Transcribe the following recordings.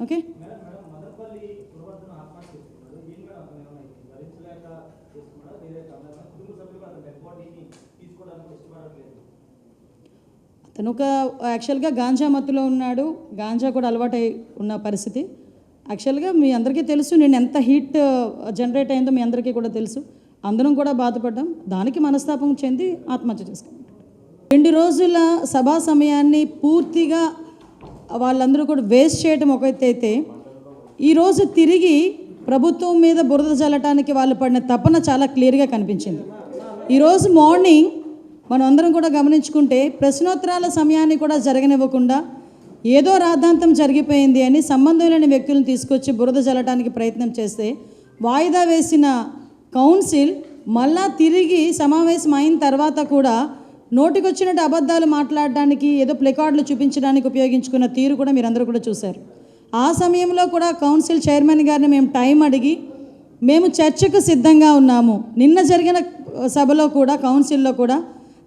Okay. తను ఒక యాక్చువల్గా గాంజా మత్తులో ఉన్నాడు, గాంజా కూడా అలవాటై ఉన్న పరిస్థితి. యాక్చువల్గా మీ అందరికీ తెలుసు నేను ఎంత హీట్ జనరేట్ అయిందో మీ అందరికీ కూడా తెలుసు. అందరం కూడా బాధపడ్డాం. దానికి మనస్తాపం చెంది ఆత్మహత్య చేసుకున్నాం. 2 రోజుల సభా సమయాన్ని పూర్తిగా వాళ్ళందరూ కూడా వేస్ట్ చేయడం ఒకటైతే, ఈరోజు తిరిగి ప్రభుత్వం మీద బురద జల్లటానికి వాళ్ళు పడిన తపన చాలా క్లియర్గా కనిపించింది. ఈరోజు మార్నింగ్ మనం అందరం కూడా గమనించుకుంటే ప్రశ్నోత్తరాల సమయాన్ని కూడా జరగనివ్వకుండా ఏదో రాద్ధాంతం జరిగిపోయింది అని సంబంధం లేని వ్యక్తులను తీసుకొచ్చి బురద జల్లటానికి ప్రయత్నం చేస్తే, వాయిదా వేసిన కౌన్సిల్ మళ్ళా తిరిగి సమావేశం అయిన తర్వాత కూడా నోటికొచ్చినట్టు అబద్ధాలు మాట్లాడడానికి ఏదో ప్లెకార్డులు చూపించడానికి ఉపయోగించుకున్న తీరు కూడా మీరందరూ కూడా చూశారు. ఆ సమయంలో కూడా కౌన్సిల్ చైర్మన్ గారిని మేము టైం అడిగి మేము చర్చకు సిద్ధంగా ఉన్నాము. నిన్న జరిగిన సభలో కూడా కౌన్సిల్లో కూడా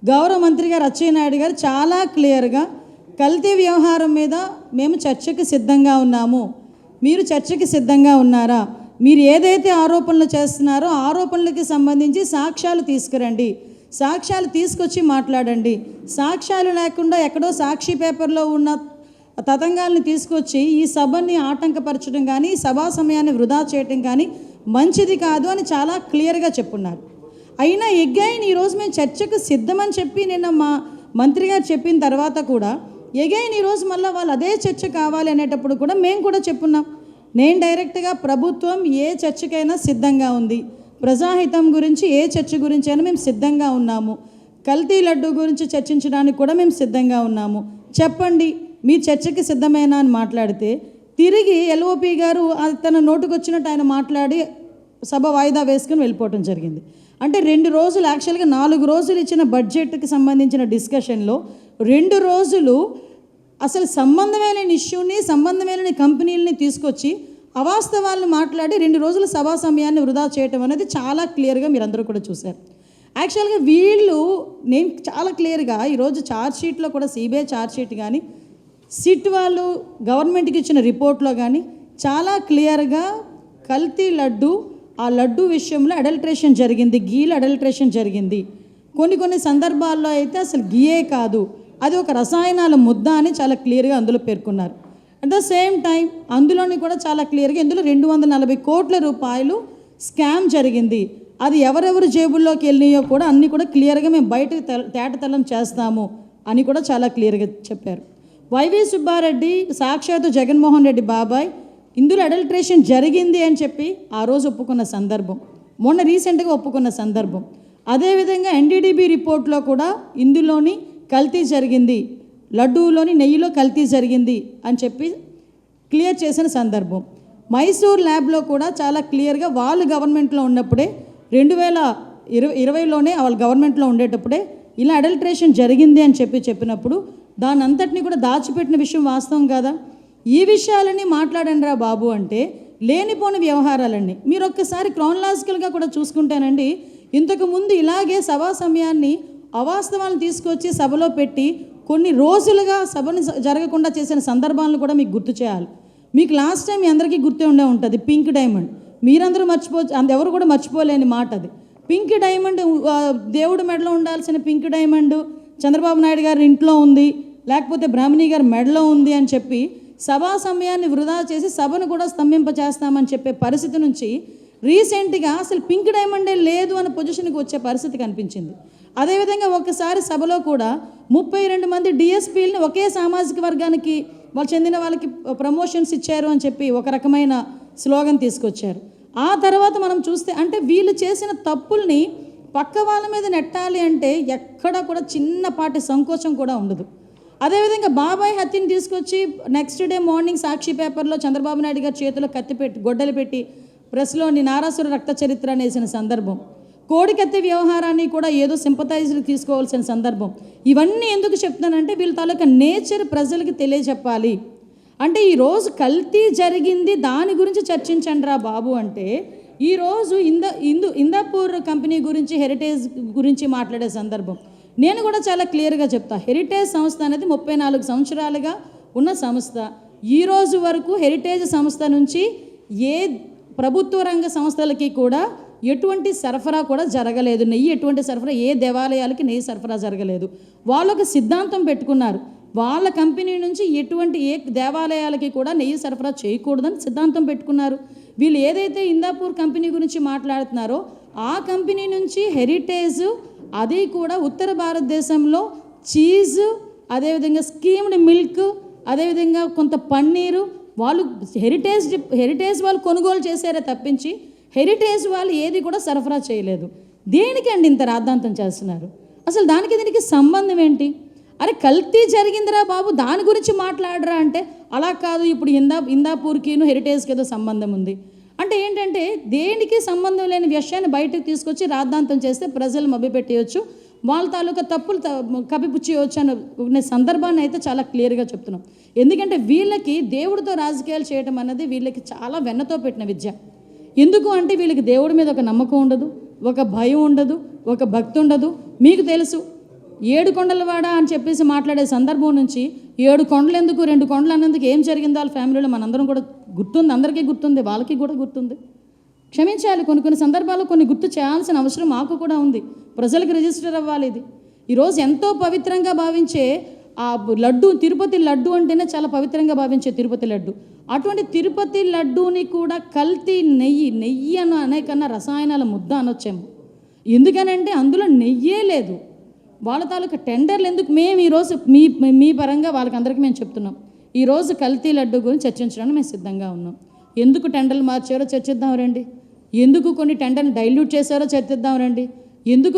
గౌరవ మంత్రి గారు అచ్చెన్నాయుడు గారు చాలా క్లియర్గా కల్తీ వ్యవహారం మీద మేము చర్చకు సిద్ధంగా ఉన్నాము, మీరు చర్చకి సిద్ధంగా ఉన్నారా, మీరు ఏదైతే ఆరోపణలు చేస్తున్నారో ఆరోపణలకి సంబంధించి సాక్ష్యాలు తీసుకురండి, సాక్ష్యాలు తీసుకొచ్చి మాట్లాడండి, సాక్ష్యాలు లేకుండా ఎక్కడో సాక్షి పేపర్లో ఉన్న తతంగాల్ని తీసుకొచ్చి ఈ సభని ఆటంకపరచడం కానీ సభా సమయాన్ని వృధా చేయటం కానీ మంచిది కాదు అని చాలా క్లియర్గా చెప్పున్నారు. అయినా ఎగైన్ ఈరోజు మేము చర్చకు సిద్ధమని చెప్పి నిన్న మా మంత్రి గారు చెప్పిన తర్వాత కూడా ఎగైన్ ఈరోజు మళ్ళీ వాళ్ళు అదే చర్చ కావాలి అనేటప్పుడు కూడా మేము కూడా చెప్పున్నాం. నేను డైరెక్ట్గా ప్రభుత్వం ఏ చర్చకైనా సిద్ధంగా ఉంది, ప్రజాహితం గురించి ఏ చర్చ గురించి అయినా మేము సిద్ధంగా ఉన్నాము, కల్తీ లడ్డు గురించి చర్చించడానికి కూడా మేము సిద్ధంగా ఉన్నాము, చెప్పండి మీ చర్చకి సిద్ధమేనా అని మాట్లాడితే తిరిగి ఎల్ఓపి గారు తన నోటుకొచ్చినట్టు ఆయన మాట్లాడి సభ వాయిదా వేసుకుని వెళ్ళిపోవటం జరిగింది. అంటే 2 రోజులు యాక్చువల్గా 4 రోజులు ఇచ్చిన బడ్జెట్కి సంబంధించిన డిస్కషన్లో 2 రోజులు అసలు సంబంధమైన ఇష్యూని సంబంధమైన కంపెనీలని తీసుకొచ్చి అవాస్తవాలను మాట్లాడి 2 రోజుల సభా సమయాన్ని వృధా చేయటం అనేది చాలా క్లియర్గా మీరందరూ కూడా చూశారు. యాక్చువల్గా వీళ్ళు నేను చాలా క్లియర్గా ఈరోజు ఛార్జ్షీట్లో కూడా సిబిఐ ఛార్జ్షీట్ కానీ సిట్ వాళ్ళు గవర్నమెంట్కి ఇచ్చిన రిపోర్ట్లో కానీ చాలా క్లియర్గా కల్తీ లడ్డు, ఆ లడ్డు విషయంలో అడల్ట్రేషన్ జరిగింది, గీలో అడల్ట్రేషన్ జరిగింది, కొన్ని సందర్భాల్లో అయితే అసలు గీయే కాదు అది ఒక రసాయనాల ముద్ద అని చాలా క్లియర్గా అందులో పేర్కొన్నారు. అట్ ద సేమ్ టైం అందులోని కూడా చాలా క్లియర్గా ఇందులో 240 కోట్ల రూపాయలు స్కామ్ జరిగింది, అది ఎవరెవరు జేబుల్లోకి వెళ్ళినాయో కూడా అన్నీ కూడా క్లియర్గా మేము బయటకు తేటతెల్లం చేస్తాము అని కూడా చాలా క్లియర్గా చెప్పారు. వైవి సుబ్బారెడ్డి సాక్షాత్తు జగన్మోహన్ రెడ్డి బాబాయ్ ఇందులో అడల్ట్రేషన్ జరిగింది అని చెప్పి ఆ రోజు ఒప్పుకున్న సందర్భం, మొన్న రీసెంట్గా ఒప్పుకున్న సందర్భం. అదేవిధంగా ఎన్డీడీబీ రిపోర్ట్లో కూడా ఇందులోని కల్తీ జరిగింది, లడ్డూలోని నెయ్యిలో కల్తీ జరిగింది అని చెప్పి క్లియర్ చేసిన సందర్భం. మైసూర్ ల్యాబ్లో కూడా చాలా క్లియర్గా వాళ్ళు గవర్నమెంట్లో ఉన్నప్పుడే 2020లోనే వాళ్ళు గవర్నమెంట్లో ఉండేటప్పుడే ఇలా అడల్ట్రేషన్ జరిగింది అని చెప్పినప్పుడు దాని అంతటినీ కూడా దాచిపెట్టిన విషయం వాస్తవం కాదా? ఈ విషయాలన్నీ మాట్లాడండి రా బాబు అంటే లేనిపోని వ్యవహారాలన్నీ మీరు ఒక్కసారి క్రానలాజికల్గా కూడా చూసుకుంటేనండి, ఇంతకుముందు ఇలాగే సభా సమయాన్ని అవాస్తవాలను తీసుకొచ్చి సభలో పెట్టి కొన్ని రోజులుగా సభను జరగకుండా చేసిన సందర్భాలను కూడా మీకు గుర్తు చేయాలి. మీకు లాస్ట్ టైం మీ అందరికీ గుర్తే ఉండే ఉంటుంది పింక్ డైమండ్, మీరందరూ ఎవరు కూడా మర్చిపోలేని మాట అది. పింక్ డైమండ్ దేవుడి మెడలో ఉండాల్సిన పింక్ డైమండ్ చంద్రబాబు నాయుడు గారి ఇంట్లో ఉంది, లేకపోతే బ్రాహ్మణి గారి మెడలో ఉంది అని చెప్పి సభా సమయాన్ని వృధా చేసి సభను కూడా స్తంభింపచేస్తామని చెప్పే పరిస్థితి నుంచి రీసెంట్గా అసలు పింక్ డైమండే లేదు అనే పొజిషన్కి వచ్చే పరిస్థితి కనిపించింది. అదేవిధంగా ఒకసారి సభలో కూడా 32 మంది డిఎస్పీలని ఒకే సామాజిక వర్గానికి వాళ్ళు చెందిన వాళ్ళకి ప్రమోషన్స్ ఇచ్చారు అని చెప్పి ఒక రకమైన స్లోగన్ తీసుకొచ్చారు. ఆ తర్వాత మనం చూస్తే అంటే వీళ్ళు చేసిన తప్పుల్ని పక్క వాళ్ళ మీద నెట్టాలి అంటే ఎక్కడ కూడా చిన్నపాటి సంకోచం కూడా ఉండదు. అదేవిధంగా బాబాయ్ హత్యని తీసుకొచ్చి నెక్స్ట్ డే మార్నింగ్ సాక్షి పేపర్లో చంద్రబాబు నాయుడు గారి చేతిలో కత్తి పెట్టి గొడ్డలు పెట్టి ప్రెస్లోని నారాసుర రక్త చరిత్ర అనేసిన సందర్భం, కోడికత్తి వ్యవహారాన్ని కూడా ఏదో సింపథైజర్ తీసుకోవాల్సిన సందర్భం. ఇవన్నీ ఎందుకు చెప్తున్నానంటే వీళ్ళ తాలూకా నేచర్ ప్రజలకి తెలియజెప్పాలి. అంటే ఈరోజు కల్తీ జరిగింది దాని గురించి చర్చించండి రా బాబు అంటే ఈరోజు ఇందాపూర్ కంపెనీ గురించి హెరిటేజ్ గురించి మాట్లాడే సందర్భం నేను కూడా చాలా క్లియర్గా చెప్తా. హెరిటేజ్ సంస్థ అనేది 34 సంవత్సరాలుగా ఉన్న సంస్థ. ఈ రోజు వరకు హెరిటేజ్ సంస్థ నుంచి ఏ ప్రభుత్వ రంగ సంస్థలకి కూడా ఎటువంటి సరఫరా కూడా జరగలేదు. నెయ్యి ఎటువంటి సరఫరా, ఏ దేవాలయాలకి నెయ్యి సరఫరా జరగలేదు. వాళ్ళు ఒక సిద్ధాంతం పెట్టుకున్నారు, వాళ్ళ కంపెనీ నుంచి ఎటువంటి ఏ దేవాలయాలకి కూడా నెయ్యి సరఫరా చేయకూడదని సిద్ధాంతం పెట్టుకున్నారు. వీళ్ళు ఏదైతే ఇందాపూర్ కంపెనీ గురించి మాట్లాడుతున్నారో ఆ కంపెనీ నుంచి హెరిటేజ్, అది కూడా ఉత్తర భారతదేశంలో చీజ్, అదేవిధంగా స్కీమ్డ్ మిల్క్, అదేవిధంగా కొంత పన్నీరు వాళ్ళు హెరిటేజ్ వాళ్ళు కొనుగోలు చేశారే తప్పించి హెరిటేజ్ వాళ్ళు ఏది కూడా సరఫరా చేయలేదు. దేనికండి ఇంత రాద్ధాంతం చేస్తున్నారు? అసలు దానికి దీనికి సంబంధం ఏంటి? అరే కల్తీ జరిగిందిరా బాబు, దాని గురించి మాట్లాడరా అంటే అలా కాదు, ఇప్పుడు ఇందాపూర్కిను హెరిటేజ్కి ఏదో సంబంధం ఉంది అంటే ఏంటంటే దేనికి సంబంధం లేని విషయాన్ని బయటకు తీసుకొచ్చి రాద్ధాంతం చేస్తే ప్రజలు మభ్యపెట్టేయచ్చు, వాళ్ళ తాలూకా తప్పులు కప్పిపుచ్చేయచ్చు అనే సందర్భాన్ని అయితే చాలా క్లియర్గా చెప్తున్నాం. ఎందుకంటే వీళ్ళకి దేవుడితో రాజకీయాలు చేయడం అన్నది వీళ్ళకి చాలా వెన్నతో పెట్టిన విద్య. ఎందుకు అంటే వీళ్ళకి దేవుడి మీద ఒక నమ్మకం ఉండదు, ఒక భయం ఉండదు, ఒక భక్తి ఉండదు. మీకు తెలుసు 7 కొండలవాడ అని చెప్పేసి మాట్లాడే సందర్భం నుంచి 7 కొండలు ఎందుకు 2 కొండలు అన్నందుకు ఏం జరిగిందో వాళ్ళ ఫ్యామిలీలో మనందరం కూడా గుర్తుంది, అందరికీ గుర్తుంది, వాళ్ళకి కూడా గుర్తుంది. క్షమించాలి, కొన్ని సందర్భాల్లో కొన్ని గుర్తు చేయాల్సిన అవసరం మాకు కూడా ఉంది. ప్రజలకు రిజిస్టర్ అవ్వాలి. ఇది ఈరోజు ఎంతో పవిత్రంగా భావించే ఆ లడ్డు, తిరుపతి లడ్డు అంటేనే చాలా పవిత్రంగా భావించే తిరుపతి లడ్డు, అటువంటి తిరుపతి లడ్డూని కూడా కల్తీ నెయ్యి అనే కన్నా రసాయనాల ముద్ద అనొచ్చేమో. ఎందుకనంటే అందులో నెయ్యే లేదు. వాళ్ళ తాలూకా టెండర్లు ఎందుకు? మేము ఈరోజు మీ పరంగా వాళ్ళకందరికీ మేము చెప్తున్నాం, ఈరోజు కల్తీ లడ్డు గురించి చర్చించడానికి మేము సిద్ధంగా ఉన్నాం. ఎందుకు టెండర్లు మార్చారో చర్చిద్దాం రండి, ఎందుకు కొన్ని టెండర్ని డైల్యూట్ చేశారో చర్చిద్దాం రండి, ఎందుకు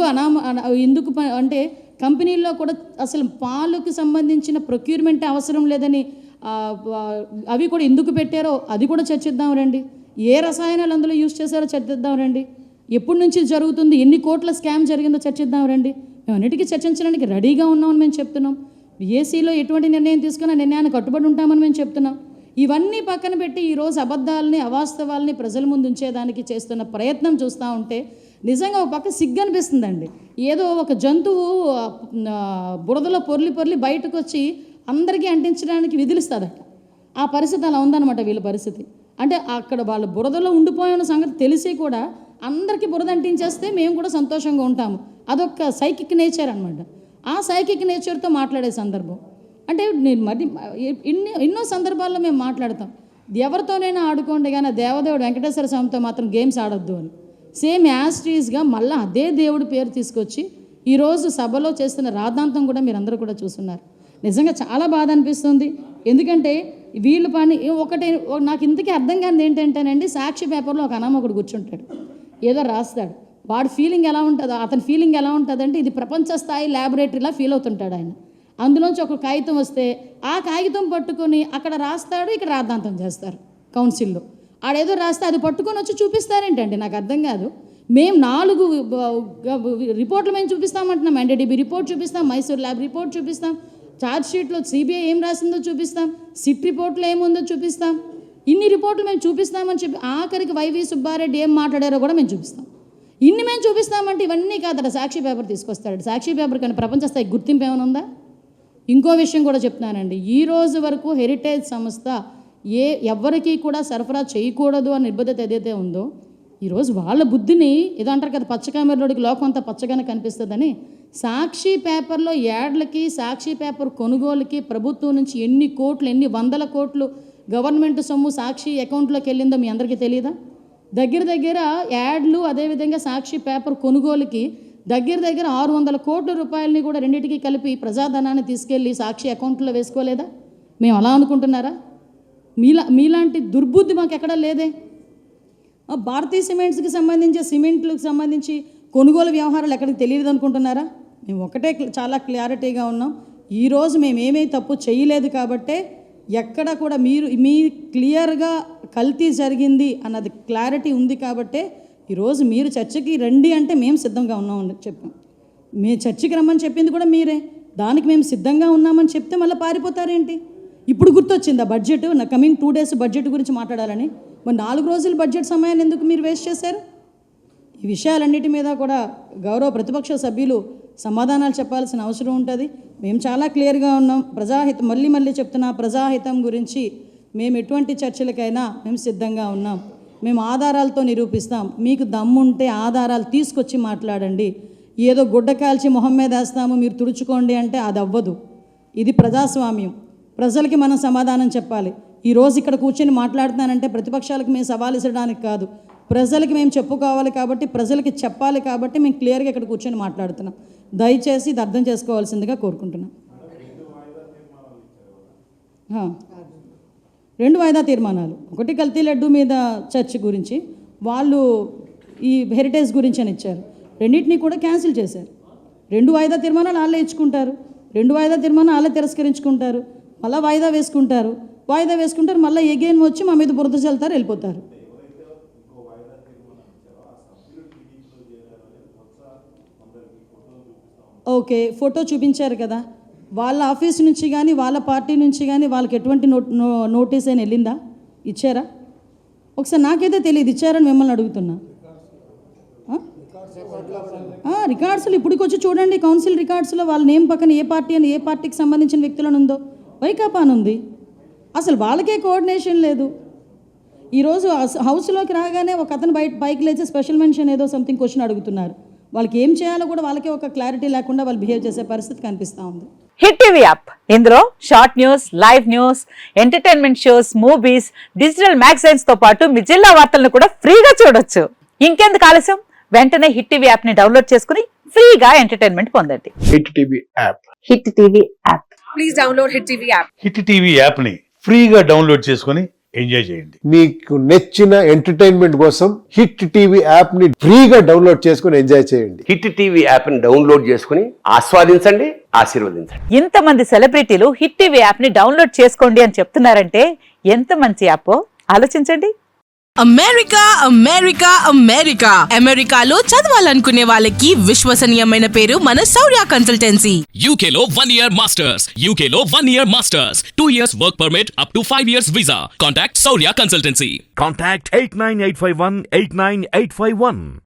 అంటే కంపెనీల్లో కూడా అసలు పాలకు సంబంధించిన ప్రొక్యూర్మెంట్ అవసరం లేదని అవి కూడా ఎందుకు పెట్టారో అది కూడా చర్చిద్దాం రండి. ఏ రసాయనాలు అందులో యూజ్ చేశారో చర్చిద్దాం రండి. ఎప్పటి నుంచి జరుగుతుంది, ఎన్ని కోట్ల స్కామ్ జరిగిందో చర్చిద్దాం రండి. మేము అన్నిటికీ చర్చించడానికి రెడీగా ఉన్నామని మేము చెప్తున్నాం. ఏసీలో ఎటువంటి నిర్ణయం తీసుకున్నా నిర్ణయాన్ని కట్టుబడి ఉంటామని మేము చెప్తున్నాం. ఇవన్నీ పక్కన పెట్టి ఈరోజు అబద్ధాలని, అవాస్తవాలని ప్రజల ముందు ఉంచేదానికి చేస్తున్న ప్రయత్నం చూస్తూ ఉంటే నిజంగా ఒక పక్క సిగ్గు అనిపిస్తుందండి. ఏదో ఒక జంతువు బురదలో పొర్లి బయటకు వచ్చి అందరికీ అంటించడానికి విధులిస్తుందట. ఆ పరిస్థితి అలా ఉందన్నమాట వీళ్ళ పరిస్థితి. అంటే అక్కడ వాళ్ళు బురదలో ఉండిపోయిన సంగతి తెలిసి కూడా అందరికీ బురద అంటించేస్తే మేము కూడా సంతోషంగా ఉంటాము. అదొక సైకిక్ నేచర్ అనమాట. ఆ సైకిక్ నేచర్తో మాట్లాడే సందర్భం అంటే నేను మరి ఎన్నో సందర్భాల్లో మేము మాట్లాడతాం, ఎవరితోనైనా ఆడుకోండి కానీ దేవదేవుడు వెంకటేశ్వర స్వామితో మాత్రం గేమ్స్ ఆడొద్దు అని. సేమ్ యాస్ట్రీస్గా మళ్ళీ అదే దేవుడి పేరు తీసుకొచ్చి ఈరోజు సభలో చేస్తున్న రాద్ధాంతం కూడా మీరందరూ కూడా చూస్తున్నారు. నిజంగా చాలా బాధ అనిపిస్తుంది. ఎందుకంటే వీళ్ళు పని ఒకటే నాకు ఇంతకీ అర్థం కానిది ఏంటంటేనండి, సాక్షి పేపర్లో ఒక అనామకుడు కూర్చుంటాడు, ఏదో రాస్తాడు, వాడి ఫీలింగ్ ఎలా ఉంటుందో, అతని ఫీలింగ్ ఎలా ఉంటుందంటే ఇది ప్రపంచ స్థాయి ల్యాబొరేటరీలా ఫీల్ అవుతుంటాడు ఆయన. అందులోంచి ఒక కాగితం వస్తే ఆ కాగితం పట్టుకొని అక్కడ రాస్తాడు, ఇక్కడ రాద్ధాంతం చేస్తారు కౌన్సిల్లో. ఆడేదో రాస్తే అది పట్టుకొని వచ్చి చూపిస్తారేంటండి, నాకు అర్థం కాదు. మేము 4 రిపోర్ట్లు మేము చూపిస్తామంటున్నాం. ఎన్డీడీబీ రిపోర్ట్ చూపిస్తాం, మైసూర్ ల్యాబ్ రిపోర్ట్ చూపిస్తాం, ఛార్జ్ షీట్లో సిబిఐ ఏం రాసిందో చూపిస్తాం, సిట్ రిపోర్ట్లో ఏముందో చూపిస్తాం. ఇన్ని రిపోర్ట్లు మేము చూపిస్తామని చెప్పి ఆఖరికి వైవి సుబ్బారెడ్డి ఏం మాట్లాడారో కూడా మేము చూపిస్తాం. ఇన్ని మేము చూపిస్తామంటే ఇవన్నీ కాదట సాక్షి పేపర్ తీసుకొస్తాడు. సాక్షి పేపర్ కానీ ప్రపంచ స్థాయి గుర్తింపు ఏమైనా ఉందా? ఇంకో విషయం కూడా చెప్తున్నానండి, ఈ రోజు వరకు హెరిటేజ్ సంస్థ ఎవరికి కూడా సరఫరా చేయకూడదు అని నిబద్ధత ఏదైతే ఉందో, ఈరోజు వాళ్ళ బుద్ధిని ఏదో అంటారు కదా, పచ్చకామెరలోడికి లోకం అంతా పచ్చగానే కనిపిస్తుందని సాక్షి పేపర్లో యాడ్లకి, సాక్షి పేపర్ కొనుగోలుకి ప్రభుత్వం నుంచి ఎన్ని కోట్లు, ఎన్ని వందల కోట్లు గవర్నమెంట్ సొమ్ము సాక్షి అకౌంట్లోకి వెళ్ళిందో మీ అందరికీ తెలియదా? దగ్గర యాడ్లు, అదేవిధంగా సాక్షి పేపర్ కొనుగోలుకి దగ్గర 600 కోట్ల రూపాయలని కూడా రెండింటికి కలిపి ప్రజాధనాన్ని తీసుకెళ్ళి సాక్షి అకౌంట్లో వేసుకోలేదా? మేము అలా అనుకుంటున్నారా? మీలాంటి దుర్బుద్ధి మాకు ఎక్కడా లేదే. భారతీయ సిమెంట్స్కి సంబంధించి, సిమెంట్లకు సంబంధించి కొనుగోలు వ్యవహారాలు ఎక్కడికి తెలియదు అనుకుంటున్నారా? మేము ఒకటే చాలా క్లారిటీగా ఉన్నాం, ఈరోజు మేము ఏమీ తప్పు చేయలేదు కాబట్టే ఎక్కడ కూడా మీ క్లియర్గా కల్తీ జరిగింది అన్నది క్లారిటీ ఉంది కాబట్టే ఈరోజు మీరు చర్చకి రండి అంటే మేము సిద్ధంగా ఉన్నామని చెప్పాం. మీ చర్చకి రమ్మని చెప్పింది కూడా మీరే, దానికి మేము సిద్ధంగా ఉన్నామని చెప్తే మళ్ళీ పారిపోతారేంటి? ఇప్పుడు గుర్తొచ్చింది ఆ బడ్జెట్, నా కమింగ్ 2 days బడ్జెట్ గురించి మాట్లాడాలని. మరి 4 రోజుల బడ్జెట్ సమయాన్ని ఎందుకు మీరు వేస్ట్ చేశారు? ఈ విషయాలన్నిటి మీద కూడా గౌరవ ప్రతిపక్ష సభ్యులు సమాధానాలు చెప్పాల్సిన అవసరం ఉంటుంది. మేము చాలా క్లియర్గా ఉన్నాం. ప్రజాహితం, మళ్ళీ చెప్తున్నా, ప్రజాహితం గురించి మేము ఎటువంటి చర్చలకైనా మేము సిద్ధంగా ఉన్నాం. మేము ఆధారాలతో నిరూపిస్తాం. మీకు దమ్ముంటే ఆధారాలు తీసుకొచ్చి మాట్లాడండి. ఏదో గుడ్డ కాల్చి మొహం మీద వేస్తాము, మీరు తుడుచుకోండి అంటే అది అవ్వదు. ఇది ప్రజాస్వామ్యం. ప్రజలకి మనం సమాధానం చెప్పాలి. ఈరోజు ఇక్కడ కూర్చొని మాట్లాడుతున్నానంటే ప్రతిపక్షాలకు మేము సవాల్ ఇచ్చడానికి కాదు, ప్రజలకి మేము చెప్పుకోవాలి కాబట్టి, ప్రజలకి చెప్పాలి కాబట్టి మేము క్లియర్గా ఇక్కడ కూర్చొని మాట్లాడుతున్నాం. దయచేసి ఇది అర్థం చేసుకోవాల్సిందిగా కోరుకుంటున్నాం. 2 వాయిదా తీర్మానాలు, ఒకటి కల్తీ లడ్డు మీద చర్చ గురించి, వాళ్ళు ఈ హెరిటేజ్ గురించి అని ఇచ్చారు. రెండింటినీ కూడా క్యాన్సిల్ చేశారు. 2 వాయిదా తీర్మానాలు వాళ్ళే ఇచ్చుకుంటారు, 2 వాయిదా తీర్మానాలు వాళ్ళే తిరస్కరించుకుంటారు, మళ్ళీ వాయిదా వేసుకుంటారు, మళ్ళీ ఎగైన్ వచ్చి మా మీద బురద చల్లుతారు, వెళ్ళిపోతారు. ఓకే, ఫోటో చూపించారు కదా, వాళ్ళ ఆఫీస్ నుంచి కానీ వాళ్ళ పార్టీ నుంచి కానీ వాళ్ళకి ఎటువంటి నోటీస్ అయినా వెళ్ళిందా? ఇచ్చారా? ఒకసారి నాకైతే తెలియదు, ఇచ్చారని మిమ్మల్ని అడుగుతున్నా. రికార్డ్స్లో ఇప్పటికొచ్చి చూడండి, కౌన్సిల్ రికార్డ్స్లో వాళ్ళ నేమ్ పక్కన ఏ పార్టీ అని, ఏ పార్టీకి సంబంధించిన వ్యక్తులను ఉందో, వైకాపా అని ఉంది. అసలు వాళ్ళకే కోఆర్డినేషన్ లేదు. ఈరోజు హౌస్లోకి రాగానే ఒక అతను బైక్ లేచి స్పెషల్ మెన్షన్ ఏదో సంథింగ్ క్వశ్చన్ అడుగుతున్నారు. వాళ్ళకి ఏం చేయాలో కూడా వాళ్ళకే ఒక క్లారిటీ లేకుండా వాళ్ళు బిహేవ్ చేసే పరిస్థితి కనిపిస్తూ ఉంది. హిట్ టీవీ యాప్, ఇందులో short news, live news, entertainment shows, movies, digital magazines తో పాటు మీ జిల్లా వార్తలను కూడా ఫ్రీగా చూడొచ్చు. ఇంకెందుకు ఆలస్యం, వెంటనే హిట్ టీవీ యాప్ ని డౌన్లోడ్ చేసుకుని ఫ్రీగా ఎంటర్టైన్మెంట్ పొందండి. Hit TV app. Hit TV app, please download hit TV app. Hit TV app ని ఫ్రీగా డౌన్లోడ్ చేసుకుని ఎంజాయ్ చేయండి. మీకు నచ్చిన ఎంటర్టైన్మెంట్ కోసం హిట్ టీవీ యాప్ ని ఫ్రీగా డౌన్లోడ్ చేసుకుని ఎంజాయ్ చేయండి. హిట్ టీవీ యాప్ ని డౌన్లోడ్ చేసుకుని ఆస్వాదించండి, ఆశీర్వదించండి. ఇంతమంది సెలబ్రిటీలు హిట్ టీవీ యాప్ ని డౌన్లోడ్ చేసుకోండి అని చెప్తున్నారంటే ఎంత మంచి యాప్ ఆలోచించండి. అమెరికా అమెరికాలో చదవాలనుకునే వాళ్ళకి విశ్వసనీయమైన పేరు మన శౌర్య కన్సల్టెన్సీ. UK లో 1 year masters, 2 years work permit up to 5 years visa. Contact Saurya Consultancy. Contact 89851 89851.